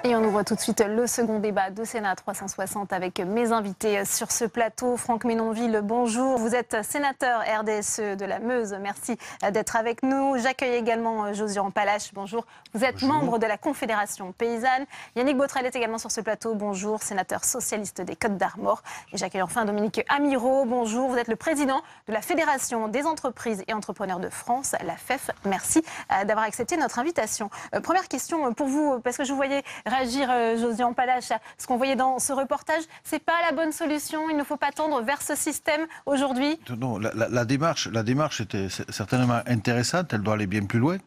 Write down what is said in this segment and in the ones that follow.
Et on ouvre tout de suite le second débat de Sénat 360 avec mes invités sur ce plateau. Franck Menonville, bonjour. Vous êtes sénateur RDSE de la Meuse. Merci d'être avec nous. J'accueille également Josian Palache. Bonjour. Vous êtes membre de la Confédération paysanne. Yannick Botrel est également sur ce plateau. Bonjour, sénateur socialiste des Côtes d'Armor. Et j'accueille enfin Dominique Amirault. Bonjour. Vous êtes le président de la Fédération des entreprises et entrepreneurs de France, la FEF. Merci d'avoir accepté notre invitation. Première question pour vous, parce que je vous voyais réagir, Josian Palache, à ce qu'on voyait dans ce reportage. C'est pas la bonne solution. Il ne faut pas tendre vers ce système aujourd'hui. Non, la démarche était certainement intéressante. Elle doit aller bien plus loin.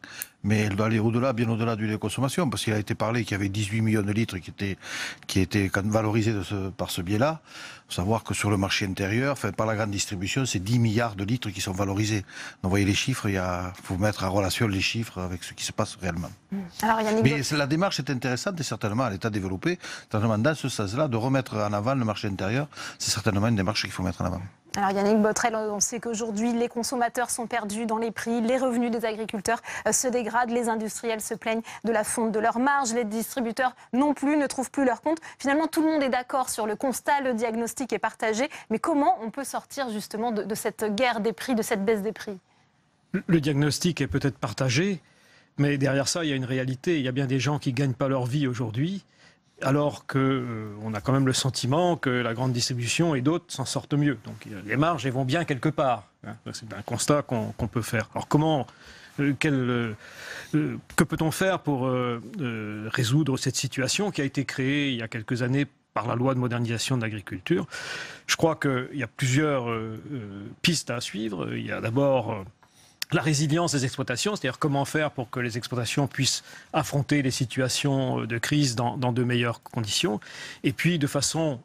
Mais elle doit aller au-delà, bien au-delà du lait de consommation, parce qu'il a été parlé qu'il y avait 18 millions de litres qui étaient valorisés par ce biais-là. Il faut savoir que sur le marché intérieur, par la grande distribution, c'est 10 milliards de litres qui sont valorisés. Donc vous voyez les chiffres, il faut mettre en relation les chiffres avec ce qui se passe réellement. Alors, mais la démarche est intéressante et certainement elle est à développer. Certainement dans ce sens-là, de remettre en avant le marché intérieur, c'est certainement une démarche qu'il faut mettre en avant. Alors Yannick Botrel, on sait qu'aujourd'hui les consommateurs sont perdus dans les prix, les revenus des agriculteurs se dégradent, les industriels se plaignent de la fonte de leurs marges, les distributeurs non plus, ne trouvent plus leur compte. Finalement, tout le monde est d'accord sur le constat, le diagnostic est partagé, mais comment on peut sortir justement de cette guerre des prix, de cette baisse des prix ? Le diagnostic est peut-être partagé, mais derrière ça, il y a une réalité. Il y a bien des gens qui ne gagnent pas leur vie aujourd'hui, alors qu'on a quand même le sentiment que la grande distribution et d'autres s'en sortent mieux. Donc les marges, elles vont bien quelque part. C'est un constat qu'on peut faire. Alors que peut-on faire pour résoudre cette situation qui a été créée il y a quelques années par la loi de modernisation de l'agriculture ? Je crois qu'il y a plusieurs pistes à suivre. Il y a d'abord la résilience des exploitations, c'est-à-dire comment faire pour que les exploitations puissent affronter les situations de crise dans de meilleures conditions. Et puis, de façon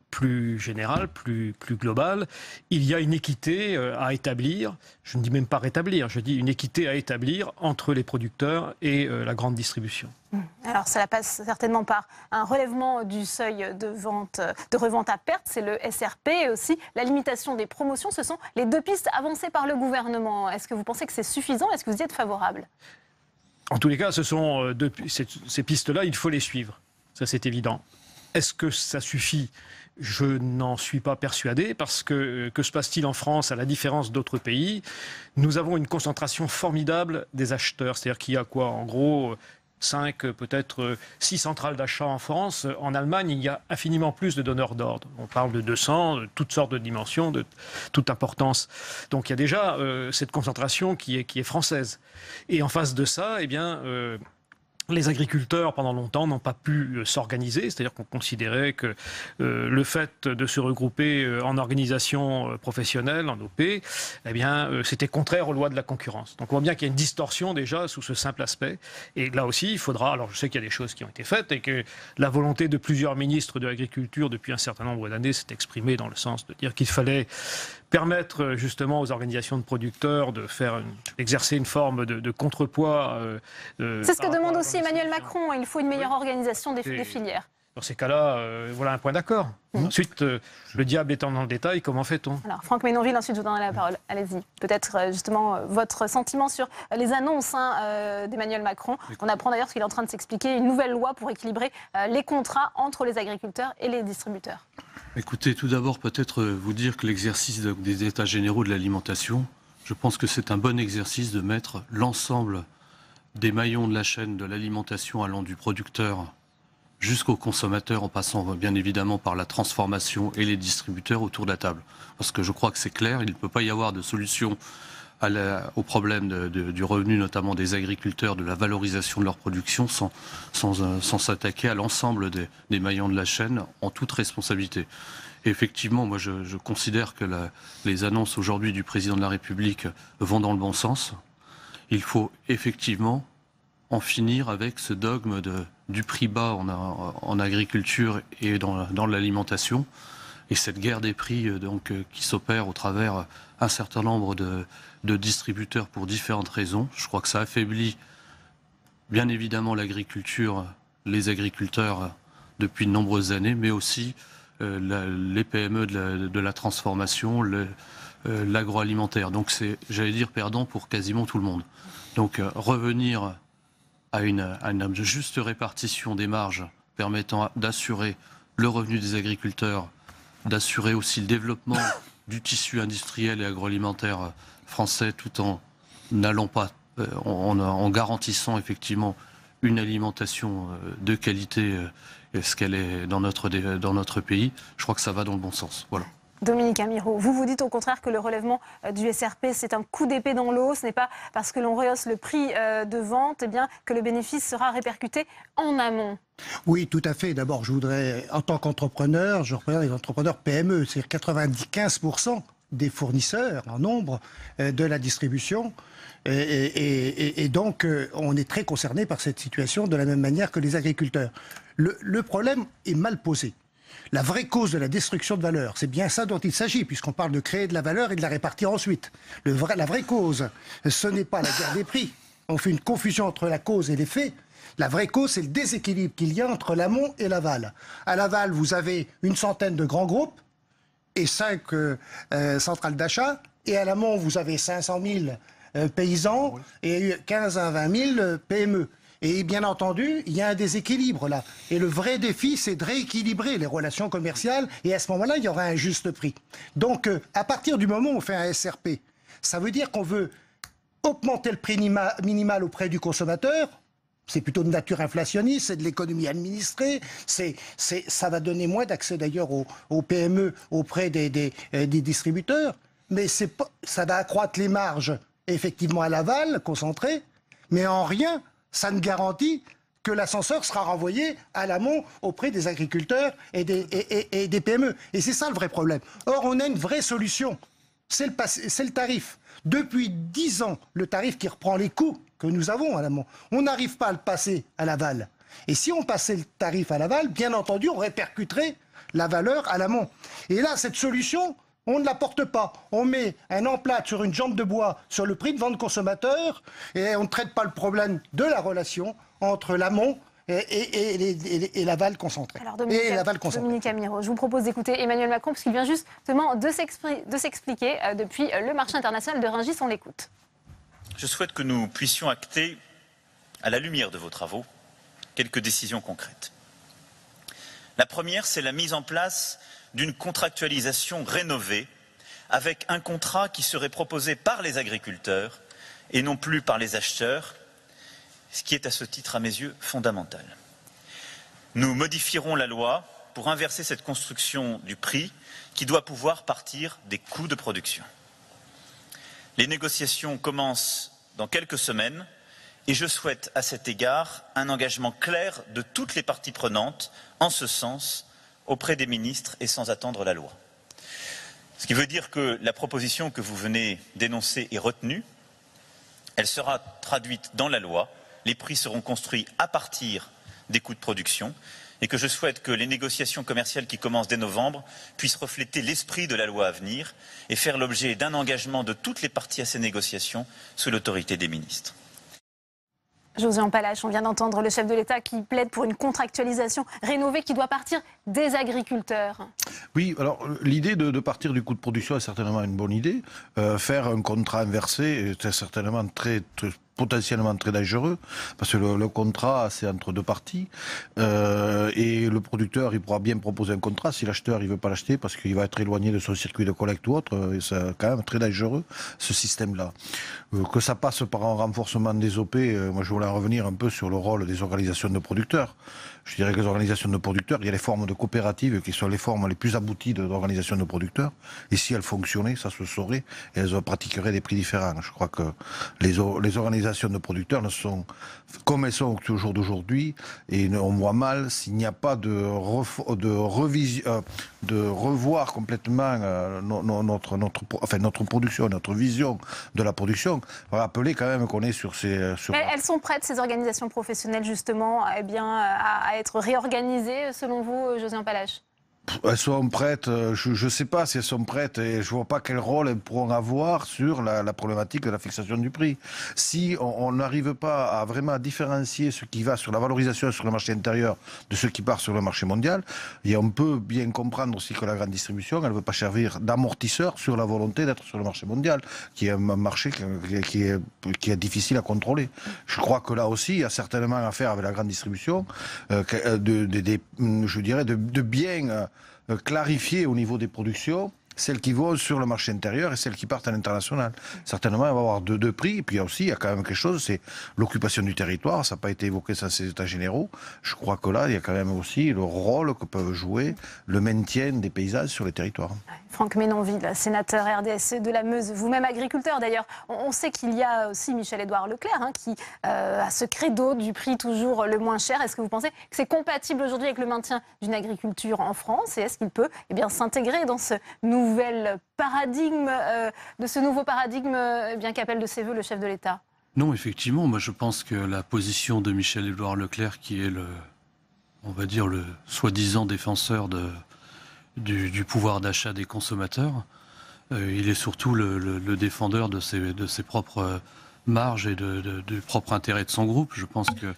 plus générale, plus globale, il y a une équité à établir, je ne dis même pas rétablir, je dis une équité à établir entre les producteurs et la grande distribution. Alors cela passe certainement par un relèvement du seuil de revente à perte, c'est le SRP, et aussi la limitation des promotions. Ce sont les deux pistes avancées par le gouvernement. Est-ce que vous pensez que c'est suffisant ? Est-ce que vous y êtes favorable ? En tous les cas, ce sont ces pistes-là, il faut les suivre. Ça, c'est évident. Est-ce que ça suffit ? Je n'en suis pas persuadé, parce que se passe-t-il en France, à la différence d'autres pays ? Nous avons une concentration formidable des acheteurs. C'est-à-dire qu'il y a quoi ? En gros, 5, peut-être 6 centrales d'achat en France. En Allemagne, il y a infiniment plus de donneurs d'ordre. On parle de 200, de toutes sortes de dimensions, de toute importance. Donc il y a déjà cette concentration qui est française. Et en face de ça, eh bien... les agriculteurs, pendant longtemps, n'ont pas pu s'organiser, c'est-à-dire qu'on considérait que le fait de se regrouper en organisation professionnelle, en OP, eh bien, c'était contraire aux lois de la concurrence. Donc on voit bien qu'il y a une distorsion déjà sous ce simple aspect. Et là aussi, il faudra... Alors je sais qu'il y a des choses qui ont été faites et que la volonté de plusieurs ministres de l'Agriculture depuis un certain nombre d'années s'est exprimée dans le sens de dire qu'il fallait permettre justement aux organisations de producteurs d'exercer une forme de contrepoids. C'est ce que demande aussi Emmanuel Macron. Il faut une meilleure organisation des filières. Dans ces cas-là, voilà un point d'accord. Ensuite, le diable étant dans le détail, comment fait-on ? Alors, Franck Menonville, ensuite je vous donnerai la parole. Allez-y. Peut-être justement votre sentiment sur les annonces d'Emmanuel Macron. On apprend d'ailleurs qu'il est en train de s'expliquer une nouvelle loi pour équilibrer les contrats entre les agriculteurs et les distributeurs. Écoutez, tout d'abord, peut-être vous dire que l'exercice des États généraux de l'alimentation, je pense que c'est un bon exercice de mettre l'ensemble des maillons de la chaîne de l'alimentation allant du producteur jusqu'au consommateur, en passant bien évidemment par la transformation et les distributeurs autour de la table. Parce que je crois que c'est clair, il ne peut pas y avoir de solution au problème du revenu, notamment des agriculteurs, de la valorisation de leur production, sans s'attaquer à l'ensemble des maillons de la chaîne en toute responsabilité. Et effectivement, moi je considère que les annonces aujourd'hui du président de la République vont dans le bon sens. Il faut effectivement en finir avec ce dogme du prix bas en agriculture et dans l'alimentation, et cette guerre des prix qui s'opère au travers un certain nombre de distributeurs pour différentes raisons. Je crois que ça affaiblit bien évidemment l'agriculture, les agriculteurs depuis de nombreuses années, mais aussi les PME de la transformation, l'agroalimentaire. Donc c'est, j'allais dire, perdant pour quasiment tout le monde. Donc revenir à une juste répartition des marges permettant d'assurer le revenu des agriculteurs, d'assurer aussi le développement du tissu industriel et agroalimentaire français tout en n'allant pas, en garantissant effectivement une alimentation de qualité, ce qu'elle est dans notre pays, je crois que ça va dans le bon sens. Voilà. Dominique Amirault, vous dites au contraire que le relèvement du SRP, c'est un coup d'épée dans l'eau. Ce n'est pas parce que l'on rehausse le prix de vente que le bénéfice sera répercuté en amont. Oui, tout à fait. D'abord, je voudrais, en tant qu'entrepreneur, je représente les entrepreneurs PME, c'est-à-dire 95% des fournisseurs en nombre de la distribution. Et donc, on est très concerné par cette situation de la même manière que les agriculteurs. Le problème est mal posé. La vraie cause de la destruction de valeur, c'est bien ça dont il s'agit, puisqu'on parle de créer de la valeur et de la répartir ensuite. La vraie cause, ce n'est pas la guerre des prix. On fait une confusion entre la cause et les faits. La vraie cause, c'est le déséquilibre qu'il y a entre l'amont et l'aval. À l'aval, vous avez une centaine de grands groupes et 5 centrales d'achat. Et à l'amont, vous avez 500 000 paysans et 15 à 20 000 PME. Et bien entendu, il y a un déséquilibre là. Et le vrai défi, c'est de rééquilibrer les relations commerciales. Et à ce moment-là, il y aura un juste prix. Donc, à partir du moment où on fait un SRP, ça veut dire qu'on veut augmenter le prix minimal auprès du consommateur. C'est plutôt de nature inflationniste, c'est de l'économie administrée. Ça va donner moins d'accès d'ailleurs aux PME auprès des distributeurs. Mais ça va accroître les marges, effectivement, à l'aval, concentrées. Mais en rien, ça ne garantit que l'ascenseur sera renvoyé à l'amont auprès des agriculteurs et des PME. Et c'est ça le vrai problème. Or, on a une vraie solution. C'est le tarif. Depuis 10 ans, le tarif qui reprend les coûts que nous avons à l'amont. On n'arrive pas à le passer à l'aval. Et si on passait le tarif à l'aval, bien entendu, on répercuterait la valeur à l'amont. Et là, cette solution, on ne la porte pas. On met un emplâtre sur une jambe de bois sur le prix de vente consommateur et on ne traite pas le problème de la relation entre l'amont et l'aval concentré. Alors Dominique Amirault, je vous propose d'écouter Emmanuel Macron parce qu'il vient justement de s'expliquer depuis le marché international de Rungis. On l'écoute. Je souhaite que nous puissions acter, à la lumière de vos travaux, quelques décisions concrètes. La première, c'est la mise en place d'une contractualisation rénovée avec un contrat qui serait proposé par les agriculteurs et non plus par les acheteurs, ce qui est à ce titre, à mes yeux, fondamental. Nous modifierons la loi pour inverser cette construction du prix qui doit pouvoir partir des coûts de production. Les négociations commencent dans quelques semaines et je souhaite à cet égard un engagement clair de toutes les parties prenantes en ce sens auprès des ministres et sans attendre la loi. Ce qui veut dire que la proposition que vous venez d'énoncer est retenue, elle sera traduite dans la loi, les prix seront construits à partir des coûts de production et que je souhaite que les négociations commerciales qui commencent dès novembre puissent refléter l'esprit de la loi à venir et faire l'objet d'un engagement de toutes les parties à ces négociations sous l'autorité des ministres. José Ampalache, on vient d'entendre le chef de l'État qui plaide pour une contractualisation rénovée qui doit partir des agriculteurs. Oui, alors l'idée de partir du coût de production est certainement une bonne idée. Faire un contrat inversé est certainement potentiellement très dangereux, parce que le contrat, c'est entre deux parties, et le producteur, il pourra bien proposer un contrat si l'acheteur, il veut pas l'acheter, parce qu'il va être éloigné de son circuit de collecte ou autre, et c'est quand même très dangereux, ce système-là. Que ça passe par un renforcement des OP, moi je voulais revenir un peu sur le rôle des organisations de producteurs. Je dirais que les organisations de producteurs, il y a les formes de coopératives qui sont les formes les plus abouties d'organisations de producteurs, et si elles fonctionnaient, ça se saurait, et elles pratiqueraient des prix différents. Je crois que les organisations de producteurs ne sont comme elles sont au jour d'aujourd'hui, et on voit mal s'il n'y a pas de revoir complètement notre production, notre vision de la production. Rappeler quand même qu'on est sur ces... Elles sont prêtes, ces organisations professionnelles, justement, à être réorganisées, selon vous, José Ampalache ? Elles sont prêtes, je ne sais pas si elles sont prêtes et je ne vois pas quel rôle elles pourront avoir sur la problématique de la fixation du prix. Si on n'arrive pas à vraiment différencier ce qui va sur la valorisation sur le marché intérieur de ce qui part sur le marché mondial, et on peut bien comprendre aussi que la grande distribution, elle ne veut pas servir d'amortisseur sur la volonté d'être sur le marché mondial, qui est un marché qui est difficile à contrôler. Je crois que là aussi, il y a certainement à faire avec la grande distribution, je dirais, de bien clarifier au niveau des productions celles qui vont sur le marché intérieur et celles qui partent à l'international. Certainement, il va y avoir deux prix. Et puis il y a quand même quelque chose, c'est l'occupation du territoire. Ça n'a pas été évoqué dans ces états généraux. Je crois que là, il y a quand même aussi le rôle que peuvent jouer le maintien des paysages sur les territoires. Franck Menonville, sénateur RDSE de la Meuse, vous-même agriculteur d'ailleurs. On sait qu'il y a aussi Michel-Édouard Leclerc qui a ce credo du prix toujours le moins cher. Est-ce que vous pensez que c'est compatible aujourd'hui avec le maintien d'une agriculture en France et est-ce qu'il peut s'intégrer dans ce nouveau paradigme qu'appelle de ses voeux le chef de l'État? Non, effectivement, moi je pense que la position de Michel-Édouard Leclerc, qui est le soi-disant défenseur du pouvoir d'achat des consommateurs, il est surtout le défendeur de ses propres marges et du propre intérêt de son groupe. Je pense que,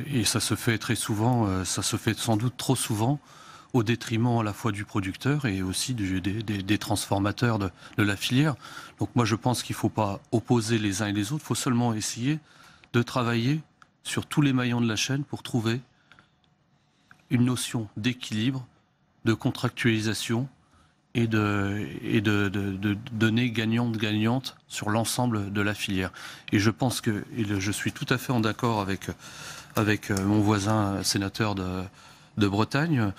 et ça se fait très souvent, ça se fait sans doute trop souvent, au détriment à la fois du producteur et aussi des transformateurs de la filière. Donc moi je pense qu'il ne faut pas opposer les uns et les autres, il faut seulement essayer de travailler sur tous les maillons de la chaîne pour trouver une notion d'équilibre, de contractualisation et de données gagnantes sur l'ensemble de la filière. Et je pense que, je suis tout à fait en accord avec mon voisin sénateur de Bretagne,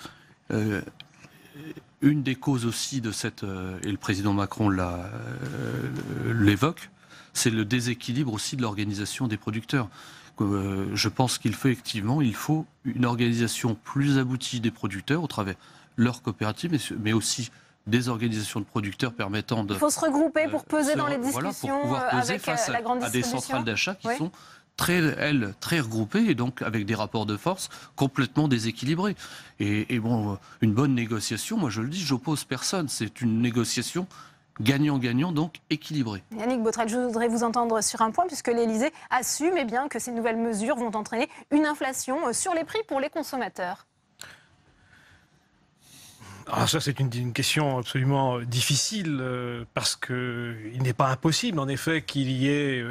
une des causes aussi de cette, et le président Macron l'évoque, c'est le déséquilibre aussi de l'organisation des producteurs. Je pense qu'il faut une organisation plus aboutie des producteurs au travers de leurs coopératives, mais aussi des organisations de producteurs permettant de... Il faut se regrouper pour peser dans les discussions pour pouvoir peser avec face la grande à des distribution. centrales d'achat qui sont très regroupées et donc avec des rapports de force complètement déséquilibrés. Et bon, une bonne négociation, moi je le dis, j'oppose personne. C'est une négociation gagnant-gagnant, donc équilibrée. Yannick Botrel, je voudrais vous entendre sur un point, puisque l'Élysée assume que ces nouvelles mesures vont entraîner une inflation sur les prix pour les consommateurs. Alors ça, c'est une question absolument difficile parce qu'il n'est pas impossible, en effet, qu'il y ait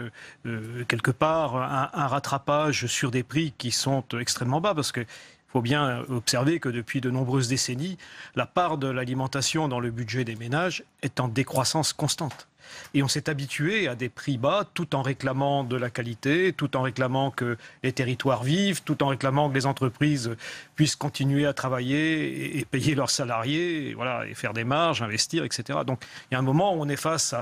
quelque part un rattrapage sur des prix qui sont extrêmement bas, parce que il faut bien observer que depuis de nombreuses décennies, la part de l'alimentation dans le budget des ménages est en décroissance constante. Et on s'est habitué à des prix bas tout en réclamant de la qualité, tout en réclamant que les territoires vivent, tout en réclamant que les entreprises puissent continuer à travailler et payer leurs salariés, et faire des marges, investir, etc. Donc il y a un moment où on est face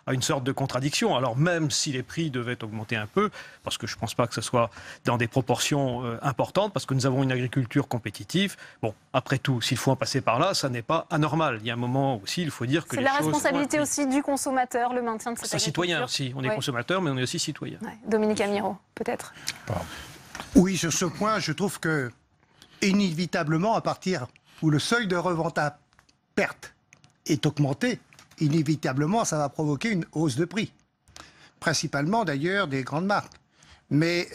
à une sorte de contradiction. Alors même si les prix devaient augmenter un peu, parce que je ne pense pas que ce soit dans des proportions importantes, parce que nous avons une agriculture compétitive, bon, après tout, s'il faut en passer par là, ça n'est pas anormal. Il y a un moment aussi, il faut dire que c'est la responsabilité aussi du consommateur, le maintien de cette agriculture. Citoyen aussi. On est consommateur, mais on est aussi citoyen. Ouais. Dominique Amirault, peut-être. Oui, sur ce point, je trouve que, inévitablement, à partir où le seuil de revente à perte est augmenté, inévitablement, ça va provoquer une hausse de prix. Principalement, d'ailleurs, des grandes marques. Mais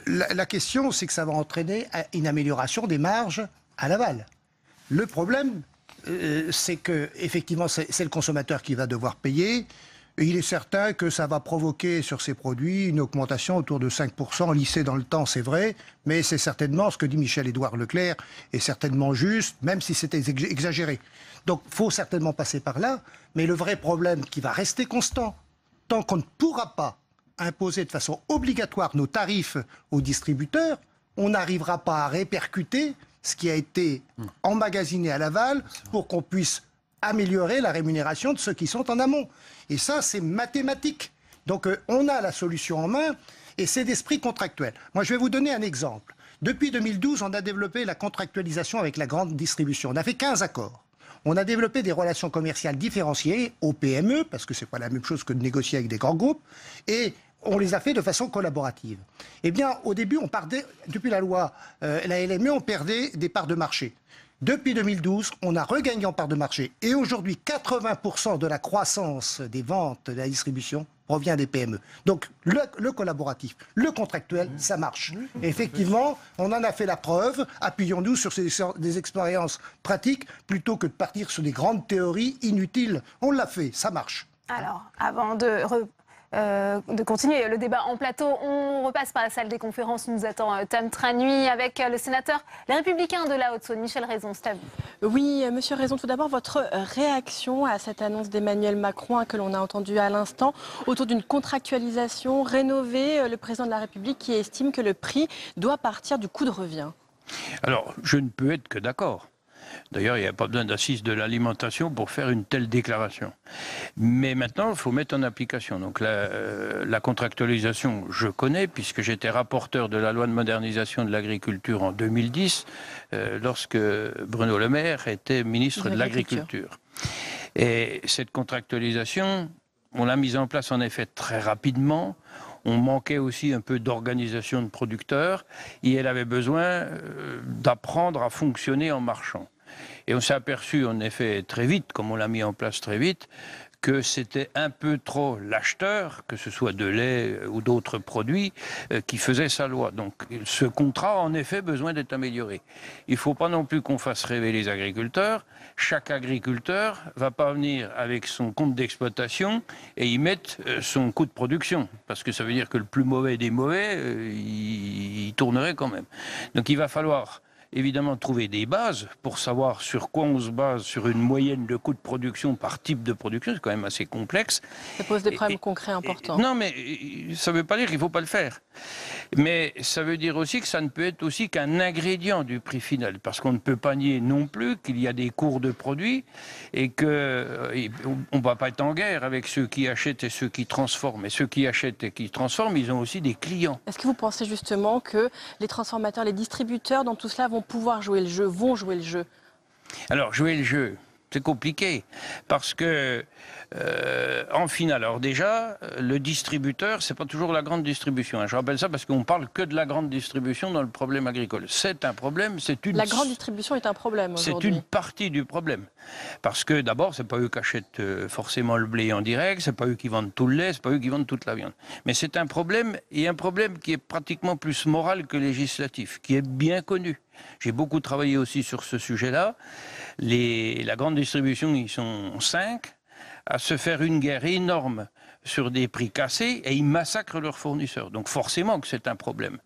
la question, c'est que ça va entraîner une amélioration des marges à l'aval. Le problème, c'est que, effectivement, c'est le consommateur qui va devoir payer. Et il est certain que ça va provoquer sur ces produits une augmentation autour de 5% lissée dans le temps, c'est vrai. Mais c'est certainement, ce que dit Michel-Édouard Leclerc, est certainement juste, même si c'était exagéré. Donc, il faut certainement passer par là, mais le vrai problème qui va rester constant, tant qu'on ne pourra pas imposer de façon obligatoire nos tarifs aux distributeurs, on n'arrivera pas à répercuter ce qui a été emmagasiné à l'aval pour qu'on puisse améliorer la rémunération de ceux qui sont en amont. Et ça, c'est mathématique. Donc, on a la solution en main, et c'est d'esprit contractuel. Moi, je vais vous donner un exemple. Depuis 2012, on a développé la contractualisation avec la grande distribution. On a fait 15 accords. On a développé des relations commerciales différenciées aux PME, parce que ce n'est pas la même chose que de négocier avec des grands groupes, et on les a fait de façon collaborative. Eh bien, au début, depuis la loi, la LME, on perdait des parts de marché. Depuis 2012, on a regagné en part de marché. Et aujourd'hui, 80% de la croissance des ventes de la distribution provient des PME. Donc le collaboratif, le contractuel, ça marche. Et effectivement, on en a fait la preuve. Appuyons-nous sur des expériences pratiques plutôt que de partir sur des grandes théories inutiles. On l'a fait, ça marche. Alors, avant de continuer le débat en plateau, on repasse par la salle des conférences. Nous attend Tam Tranui avec le sénateur Les Républicains de la Haute-Saône, Michel Raison. C'est à vous. Oui, Monsieur Raison, tout d'abord, votre réaction à cette annonce d'Emmanuel Macron que l'on a entendue à l'instant autour d'une contractualisation rénovée, le président de la République qui estime que le prix doit partir du coût de revient. Alors, je ne peux être que d'accord. D'ailleurs, il n'y a pas besoin d'assises de l'alimentation pour faire une telle déclaration. Mais maintenant, il faut mettre en application. Donc la contractualisation, je connais, puisque j'étais rapporteur de la loi de modernisation de l'agriculture en 2010, lorsque Bruno Le Maire était ministre de l'Agriculture. Et cette contractualisation, on l'a mise en place en effet très rapidement. On manquait aussi un peu d'organisation de producteurs et elle avait besoin d'apprendre à fonctionner en marchant. Et on s'est aperçu en effet très vite, comme on l'a mis en place très vite, que c'était un peu trop l'acheteur, que ce soit de lait ou d'autres produits, qui faisait sa loi. Donc ce contrat a en effet besoin d'être amélioré. Il ne faut pas non plus qu'on fasse rêver les agriculteurs. Chaque agriculteur ne va pas venir avec son compte d'exploitation et y mettre son coût de production. Parce que ça veut dire que le plus mauvais des mauvais, il tournerait quand même. Donc il va falloir évidemment trouver des bases pour savoir sur quoi on se base sur une moyenne de coût de production par type de production. C'est quand même assez complexe. Ça pose des problèmes concrets importants. Non, mais ça ne veut pas dire qu'il ne faut pas le faire. Mais ça veut dire aussi que ça ne peut être aussi qu'un ingrédient du prix final. Parce qu'on ne peut pas nier non plus qu'il y a des cours de produits et qu'on ne va pas être en guerre avec ceux qui achètent et ceux qui transforment. Et ceux qui achètent et qui transforment, ils ont aussi des clients. Est-ce que vous pensez justement que les transformateurs, les distributeurs, dans tout cela, vont pouvoir jouer le jeu, vont jouer le jeu? Alors, jouer le jeu, c'est compliqué, parce que, en finale, alors déjà, le distributeur, c'est pas toujours la grande distribution. Hein. Je rappelle ça parce qu'on parle que de la grande distribution dans le problème agricole. C'est un problème, c'est une... La grande distribution est un problème aujourd'hui. C'est une partie du problème. Parce que d'abord, c'est pas eux qui achètent forcément le blé en direct, c'est pas eux qui vendent tout le lait, c'est pas eux qui vendent toute la viande. Mais c'est un problème, et un problème qui est pratiquement plus moral que législatif, qui est bien connu. J'ai beaucoup travaillé aussi sur ce sujet-là. La grande distribution, ils sont 5 à se faire une guerre énorme sur des prix cassés et ils massacrent leurs fournisseurs. Donc forcément que c'est un problème.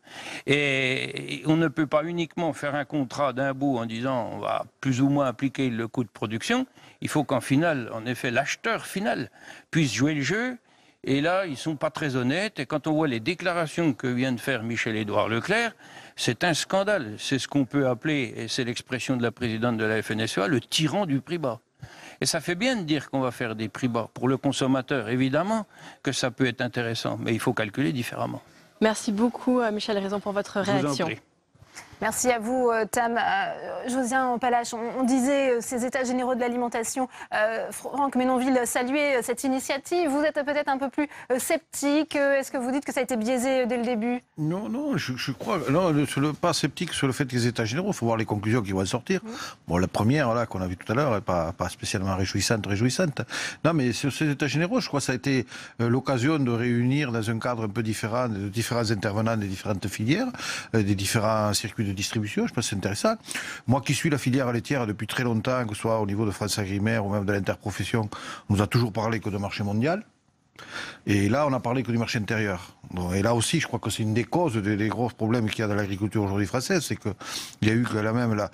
Et on ne peut pas uniquement faire un contrat d'un bout en disant on va plus ou moins appliquer le coût de production. Il faut qu'en final, en effet, l'acheteur final puisse jouer le jeu. Et là, ils ne sont pas très honnêtes. Et quand on voit les déclarations que vient de faire Michel-Édouard Leclerc, c'est un scandale. C'est ce qu'on peut appeler, et c'est l'expression de la présidente de la FNSEA, le tyran du prix bas. Et ça fait bien de dire qu'on va faire des prix bas. Pour le consommateur, évidemment, que ça peut être intéressant. Mais il faut calculer différemment. Merci beaucoup, Michel Raison, pour votre réaction. Je vous en prie. Merci à vous, Tam. Josiane Palache, on disait ces états généraux de l'alimentation. Franck Menonville saluait cette initiative. Vous êtes peut-être un peu plus sceptique. Est-ce que vous dites que ça a été biaisé dès le début? Non, je crois... Non, pas sceptique sur le fait que les états généraux, il faut voir les conclusions qui vont sortir. Bon, la première, là, qu'on a vue tout à l'heure, n'est pas spécialement réjouissante. Non, mais sur ces états généraux, je crois que ça a été l'occasion de réunir dans un cadre un peu différent, de différents intervenants des différentes filières, des différents circuits de distribution. Je pense que c'est intéressant. Moi qui suis la filière laitière depuis très longtemps, que ce soit au niveau de France Agrimaire ou même de l'interprofession, on nous a toujours parlé que de marché mondial. Et là, on n'a parlé que du marché intérieur. Et là aussi, je crois que c'est une des causes des gros problèmes qu'il y a dans l'agriculture aujourd'hui française, c'est qu'il y a eu quand même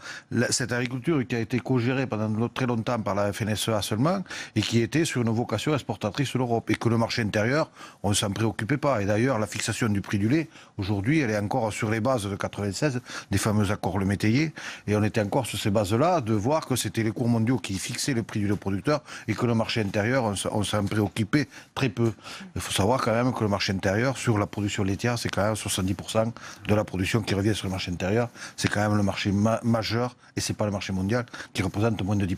cette agriculture qui a été co-gérée pendant très longtemps par la FNSEA seulement, et qui était sur une vocation exportatrice de l'Europe. Et que le marché intérieur, on ne s'en préoccupait pas. Et d'ailleurs, la fixation du prix du lait, aujourd'hui, elle est encore sur les bases de 96, des fameux accords Le Métayer, et on était encore sur ces bases-là, de voir que c'était les cours mondiaux qui fixaient le prix du lait producteur, et que le marché intérieur, on s'en préoccupait très peu. Il faut savoir quand même que le marché intérieur, sur la production laitière, c'est quand même 70% de la production qui revient sur le marché intérieur. C'est quand même le marché majeur, et c'est pas le marché mondial qui représente moins de 10%.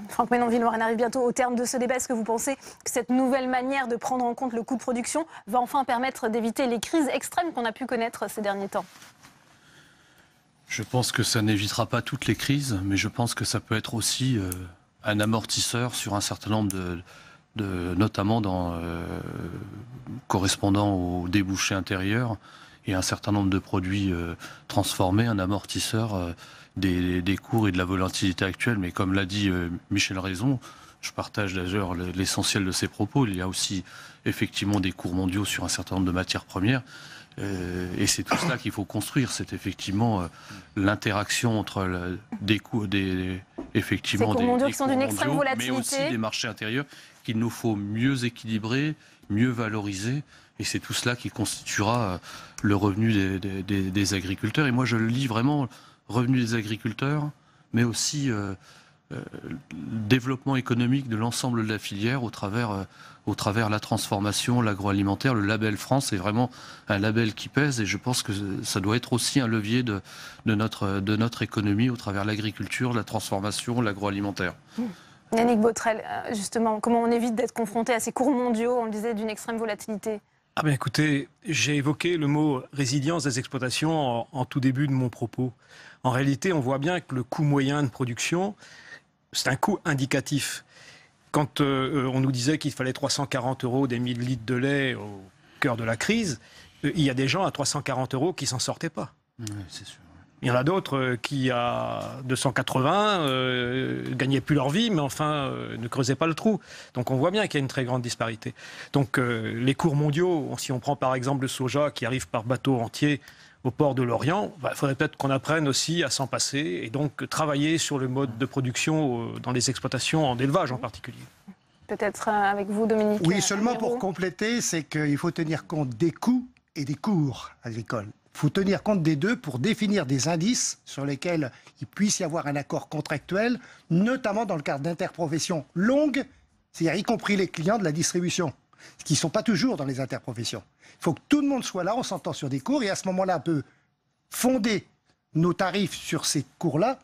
Franck Menonville, on arrive bientôt au terme de ce débat. Est-ce que vous pensez que cette nouvelle manière de prendre en compte le coût de production va enfin permettre d'éviter les crises extrêmes qu'on a pu connaître ces derniers temps? Je pense que ça n'évitera pas toutes les crises, mais je pense que ça peut être aussi un amortisseur sur un certain nombre notamment correspondant aux débouchés intérieurs et un certain nombre de produits transformés, un amortisseur des cours et de la volatilité actuelle. Mais comme l'a dit Michel Raison, je partage d'ailleurs l'essentiel de ses propos. Il y a aussi effectivement des cours mondiaux sur un certain nombre de matières premières. Et c'est tout cela qu'il faut construire. C'est effectivement l'interaction entre des cours, effectivement, ces cours mondiaux qui sont d'une mondiaux, extrême volatilité, mais aussi des marchés intérieurs qu'il nous faut mieux équilibrer, mieux valoriser. Et c'est tout cela qui constituera le revenu des agriculteurs. Et moi, je le lis vraiment, revenu des agriculteurs, mais aussi développement économique de l'ensemble de la filière au travers la transformation, l'agroalimentaire. Le label France est vraiment un label qui pèse et je pense que ça doit être aussi un levier de notre économie au travers l'agriculture, la transformation, l'agroalimentaire. Yannick Botrel, justement, comment on évite d'être confronté à ces cours mondiaux, on le disait, d'une extrême volatilité? Ah ben écoutez, j'ai évoqué le mot résilience des exploitations en tout début de mon propos. En réalité, on voit bien que le coût moyen de production, c'est un coût indicatif. Quand on nous disait qu'il fallait 340 € des 1000 litres de lait au cœur de la crise, il y a des gens à 340 € qui s'en sortaient pas. Oui, c'est sûr. Il y en a d'autres qui, à 280, gagnaient plus leur vie, mais enfin, ne creusaient pas le trou. Donc on voit bien qu'il y a une très grande disparité. Donc les cours mondiaux, si on prend par exemple le soja qui arrive par bateau entier au port de Lorient, il faudrait peut-être qu'on apprenne aussi à s'en passer et donc travailler sur le mode de production dans les exploitations en élevage en particulier. Peut-être avec vous, Dominique. Oui, seulement pour compléter, c'est qu'il faut tenir compte des coûts et des cours agricoles. Il faut tenir compte des deux pour définir des indices sur lesquels il puisse y avoir un accord contractuel, notamment dans le cadre d'interprofessions longues, c'est-à-dire y compris les clients de la distribution, ce qui ne sont pas toujours dans les interprofessions. Il faut que tout le monde soit là, on s'entend sur des cours, et à ce moment-là, on peut fonder nos tarifs sur ces cours-là,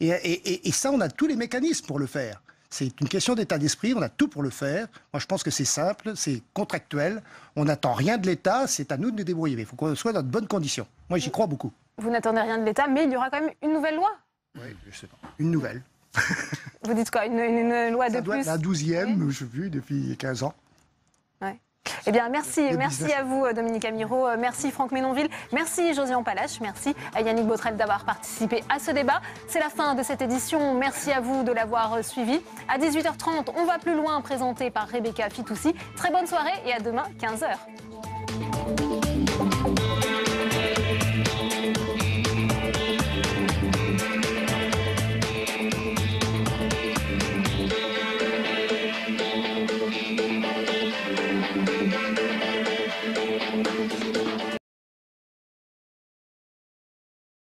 et ça, on a tous les mécanismes pour le faire. C'est une question d'état d'esprit, on a tout pour le faire. Moi, je pense que c'est simple, c'est contractuel. On n'attend rien de l'État, c'est à nous de nous débrouiller. Mais il faut qu'on soit dans de bonnes conditions. Moi, j'y crois beaucoup. Vous n'attendez rien de l'État, mais il y aura quand même une nouvelle loi. Oui, je sais pas. Une nouvelle. Vous dites quoi, une loi de plus? Ça doit être la 12e, oui. Je sais plus, depuis 15 ans. Ouais. Eh bien, merci à vous, Dominique Amirault, merci Franck Menonville, merci Josian Palache, merci à Yannick Botrel d'avoir participé à ce débat. C'est la fin de cette édition, merci à vous de l'avoir suivi. À 18h30, on va plus loin, présenté par Rebecca Fitoussi. Très bonne soirée et à demain, 15h.